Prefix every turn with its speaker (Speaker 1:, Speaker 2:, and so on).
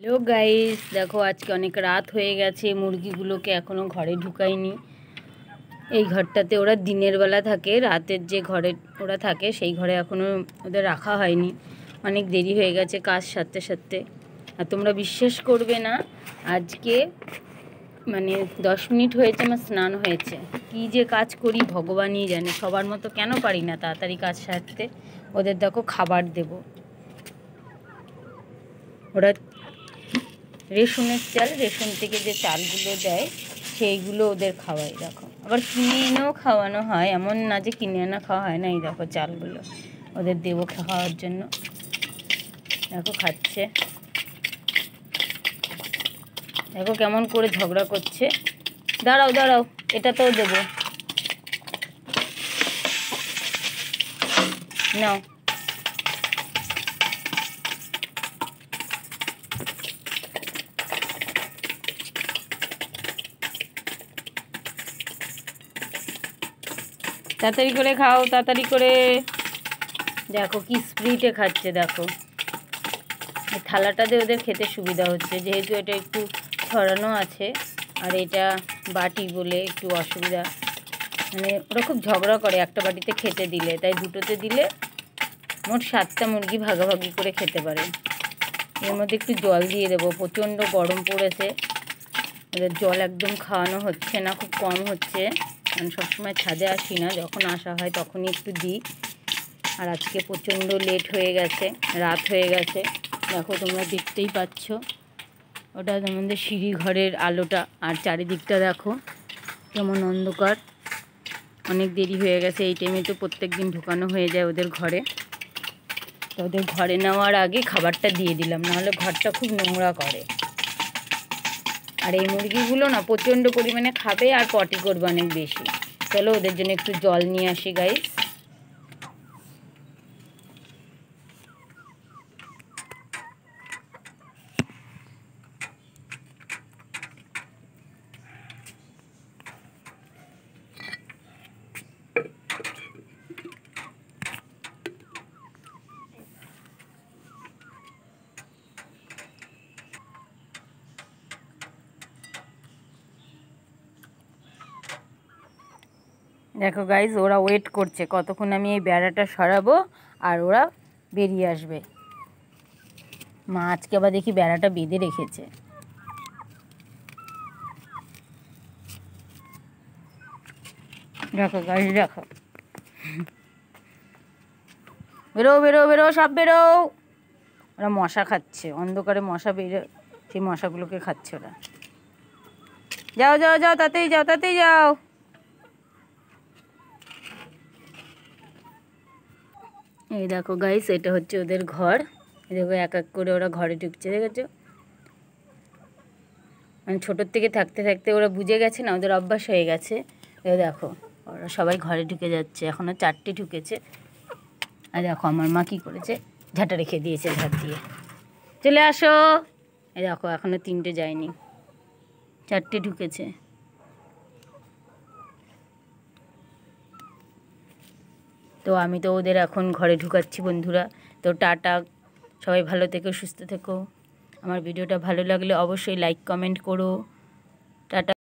Speaker 1: Hello guys, দেখো আজকে অনেক রাত হয়ে গেছে। মুরগিগুলোকে এখনও ঘরে ঢুকাইনি। এই ঘরটাতে ওরা দিনের বেলা থাকে, রাতের যে ঘরে ওরা থাকে সেই ঘরে এখনও ওদের রাখা হয়নি। অনেক দেরি হয়ে গেছে কাজ সারতে সারতে। আর তোমরা বিশ্বাস করবে না, আজকে 10 মিনিট হয়েছে আমার স্নান হয়েছে। কি যে কাজ করি ভগবানই জানে। সবার মতো কেন পারি না তাড়াতাড়ি কাজ সারতে। ওদের দেখো খাবার দেব, ওরা রেশনের চাল, রেশন থেকে যে চালগুলো দেয় সেইগুলো ওদের খাওয়াই। দেখো আবার কিনে এনেও খাওয়ানো হয়, এমন না যে কিনে আনা খাওয়া হয় না। এই দেখো চালগুলো ওদের দেবো খাওয়ার জন্য। দেখো খাচ্ছে, দেখো কেমন করে ঝগড়া করছে। দাঁড়াও দাঁড়াও, এটাতেও দেবো, নাও। তাড়াতাড়ি করে খাও, তাড়াতাড়ি করে। দেখো কি স্পিডে খাচ্ছে, দেখো এই থালাটাতে ওদের খেতে সুবিধা হচ্ছে, যেহেতু এটা একটু ছড়ানো আছে আর এটা বাটি বলে একটু অসুবিধা। ওরা খুব ঝগড়া করে একটা বাটিতে খেতে দিলে, তাই দুটোতে দিলে মোট 7টা মুরগি ভাগাভাগি করে খেতে পারে। এর মধ্যে একটু জল দিয়ে দেবো, প্রচণ্ড গরম পড়েছে। এদের জল একদম খাওয়ানো হচ্ছে না, খুব কম হচ্ছে। কারণ সবসময় ছাদে আসি না, যখন আসা হয় তখনই একটু দিই। আর আজকে প্রচণ্ড লেট হয়ে গেছে, রাত হয়ে গেছে। দেখো তোমরা দেখতেই পাচ্ছ, ওটা তোমাদের সিঁড়ি ঘরের আলোটা, আর চারিদিকটা দেখো কেমন অন্ধকার। অনেক দেরি হয়ে গেছে। এই টাইমে তো প্রত্যেক দিন ঢুকানো হয়ে যায় ওদের ঘরে। তো ওদের ঘরে নেওয়ার আগে খাবারটা দিয়ে দিলাম, নাহলে ঘরটা খুব নোংরা করে। আর এই মুরগিগুলো না প্রচণ্ড পরিমাণে খাবে আর পটি করবে অনেক বেশি। চলো ওদের জন্য একটু জল নিয়ে আসি গাইস। দেখো গাইজ, ওরা ওয়েট করছে কতক্ষণ আমি এই বেড়াটা সরাবো আর ওরা বেরিয়ে আসবে। মা আজকে আবার দেখি বেড়াটা বেঁধে রেখেছে। দেখো গাইজ, দেখো, বেরো বেরো বেরো, সব বেরো। ওরা মশা খাচ্ছে, অন্ধকারে মশা বেরো, সেই মশাগুলোকে খাচ্ছে ওরা। যাও যাও যাও, তাতেই যাও, তাতেই যাও। এই দেখো গাইস, এটা হচ্ছে ওদের ঘর। দেখো এক এক করে ওরা ঘরে ঢুকছে, দেখেছো? ছোটোর থেকে থাকতে থাকতে ওরা বুঝে গেছে না, ওদের অভ্যাস হয়ে গেছে। দেখো ওরা সবাই ঘরে ঢুকে যাচ্ছে, এখনও 4টে ঢুকেছে। আর দেখো আমার মা কী করেছে, ঝাঁটা রেখে দিয়েছে, ঝাঁট দিয়ে। চলে আসো। এই দেখো এখনও 3টে যায়নি, 4টে ঢুকেছে। তো আমি তো ওদের এখন ঘরে ঢুকাচ্ছি বন্ধুরা। তো টাটা, সবাই ভালো থেকো, সুস্থ থেকো। আমার ভিডিওটা ভালো লাগলে অবশ্যই লাইক কমেন্ট করো। টাটা।